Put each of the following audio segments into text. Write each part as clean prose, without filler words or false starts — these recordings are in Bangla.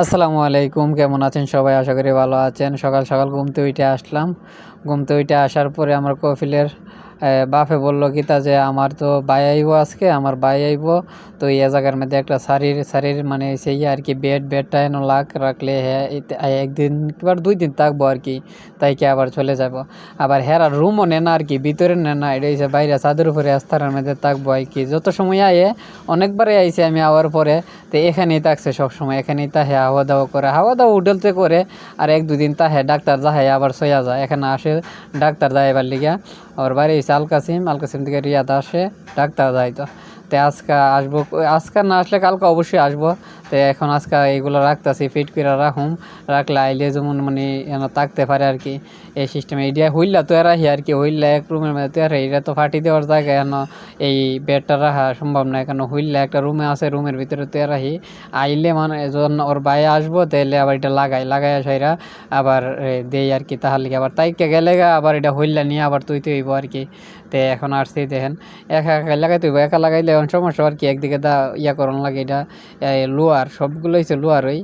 আসসালামু আলাইকুম, কেমন আছেন সবাই? আশা করি ভালো আছেন। সকাল সকাল ঘুম থেকে উঠে আসলাম। ঘুম থেকে উঠে আসার পরে আমার কফিলের বাপে বলল কি তা যে আমার তো ভাই আইব, আজকে আমার ভাই আইব। তো এই জায়গার মধ্যে একটা শাড়ির মানে সেই আর কি বেডটা এনে রাখলে হ্যাঁ একদিন কিংবা 2 দিন থাকবো আর কি, তাইকে আবার চলে যাব। আবার হেরার রুমও নেয় না আর কি, ভিতরে নেয় না, এটা হচ্ছে বাইরে ছাদের উপরে আস্তারার মধ্যে থাকবো আর কি। যত সময় আয়ে অনেকবারই আইছে আমি আওয়ার পরে, তো এখানেই থাকছে সবসময়, এখানেই তাহে হাওয়া দাওয়া করে, হাওয়া দাওয়া উঠলতে করে। আর 1-2 দিন তাহে ডাক্তার যাহাই আবার সইয়া যায়, এখানে আসে ডাক্তার যাইবার লিগা। ওর বাড়ি হচ্ছে আলকাসিম থেকে রিয়াদ আসে ডাক্তার যাইতো। তো আজকে আসবো, আজকে না আসলে কালকে অবশ্যই আসবো। তো এখন আজকে এইগুলো রাখতেছি, ফিট করে রাখলে আইলে যেমন মানে থাকতে পারে আর কি, এই সিস্টেমে। এইটা হইলা তো রাখি আর কি, হইলা এক রুমের মধ্যে তো রাখি, এটা তো ফাটি দেওয়ার জায়গায় এখন এই বেডটা রাখা সম্ভব নয়, কেন হইলে একটা রুমে আছে, রুমের ভিতরে তো রাখি। আইলে মানে যখন ওর বাইরে আসবো তাহলে আবার এটা লাগাই সাইরা আবার দেই আর কি। তাহলে আবার তাইকে গেলে আবার এটা হইলা নিয়ে আবার তুইতে হইব আর কি। তো এখন আসছি দেখেন, একা লাগাইতে হইব, একা লাগাইলে এখন সমস্যা আর কি। একদিকে দা করন লাগে, এটা লোয়ার সবগুলো হচ্ছে লোয়ার, ওই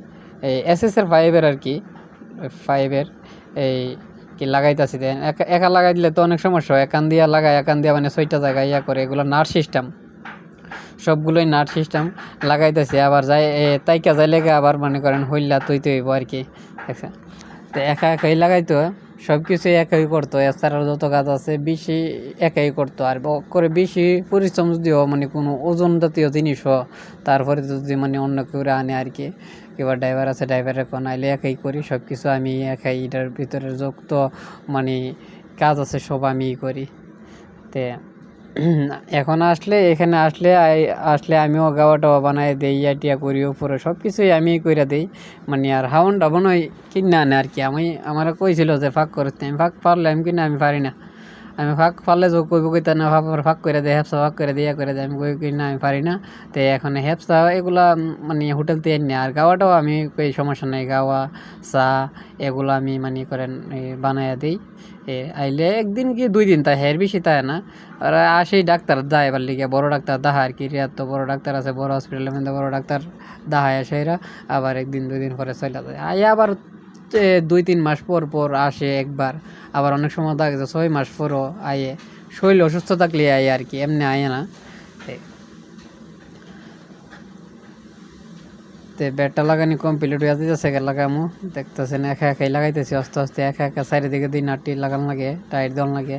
এসএসের 5-এর আর কি, 5-এর এই কি লাগাইতেছি। দেখেন একা লাগাই দিলে তো অনেক সমস্যা হয়, একান দিয়া মানে 6টা জায়গায় করে, এগুলো নাট সিস্টেম, সবগুলোই নাট সিস্টেম লাগাইতেছি। আবার যাই তাইকা যাই লেগে আবার মনে করেন হইলা তৈতে হইব আর কি, দেখছেন। তো একাই লাগাইতো, সব কিছুই একাই করতো, এছাড়াও যত কাজ আছে বেশি একাই করতো। আর করে বেশি পরিশ্রম যদিও মানে কোনো ওজন জাতীয় জিনিসও, তারপরে যদি মানে অন্য কেউ আনে আর কি, কিংবা ড্রাইভার আছে ড্রাইভারের কোন আইলে একাই করি, সব কিছু আমি একাই, এটার ভিতরে যত মানে কাজ আছে সব আমিই করি। তে এখন এখানে আসলে আমিও গাওয়া টাওয়া বানাই দেই, টিয়া করি, উপরে সব কিছুই আমি করে দিই মানে। আর হাউন্ডটা বানাই কিনে আনে আর কি, আমার কইছিল যে ফাঁক করতে, আমি ফাঁক পারলে আমি কিনে আমি পারি না। আমি ফাঁক পারলে যোগ কইব কইতা না, ফাঁক করে দেয়, হ্যাপসা ফাঁক করে দিয়ে করে দেয়, আমি কই কিনা আমি পারি না। তো এখন হ্যাপসা এগুলা মানে হোটেল থেকে এনে, আর গাওয়াটাও আমি কই সমস্যা নেই, গাওয়া চা এগুলো আমি মানে করেন বানাইয়া দিই। আইলে একদিন কি 2 দিন তাই, হের বেশি তাই না। আর আসেই ডাক্তার যায় এবার লিগে, বড় ডাক্তার দাহা আর কি, রিয়াদ তো বড় ডাক্তার আছে, বড় হসপিটালের মধ্যে বড় ডাক্তার দাহায় আসে এরা। আবার 1-2 দিন পরে চলে যায়, আইয়া আবার 2-3 মাস পর আসে একবার। আবার অনেক সময় দেখা যায় 6 মাস পরও আয়ে, শরীর অসুস্থ থাকলে আয়ে আর কি, এমনি আয়ে না। তো বেডটা লাগানি কমপ্লিট হয়ে যাচ্ছে, লাগামো দেখতেছেন, একাই লাগাইতেছি আস্তে আস্তে, একা চারিদিকে 2-8টি লাগান লাগে, টাইট দেওয়ান লাগে।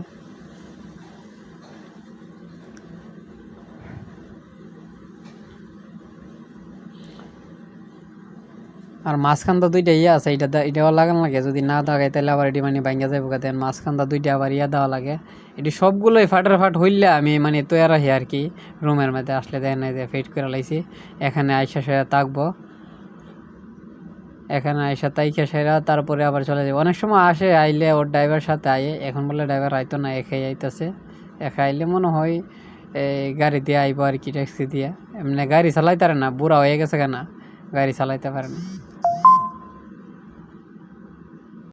আর মাঝখানটা 2টা আছে, এটাও লাগান লাগে, যদি না লাগাই তাহলে আবার এটি মানে ভাঙ্গা যাবো। দেন মাঝখানটা 2টা আবার দেওয়া লাগে। এটি সবগুলোই ফাট হইলে আমি মানে তৈরি রাখি আর কি, রুমের মধ্যে আসলে দেখেন যে ফিট করে লাইছি। এখানে আইসা সেরা থাকবো, এখানে আইসা তাইকা সেরা তারপরে আবার চলে যাবো। অনেক সময় আসে, আইলে ওর ড্রাইভার সাথে আয়ে, এখন বলে ড্রাইভার আইতো না, একাই আইতেছে। একা আইলে মনে হয় গাড়ি দিয়ে আইবো আর কি, ট্যাক্সি দিয়ে। এমনি গাড়ি চালাইতে পারে না, বুড়া হয়ে গেছে কেনা, গাড়ি চালাইতে পারে না।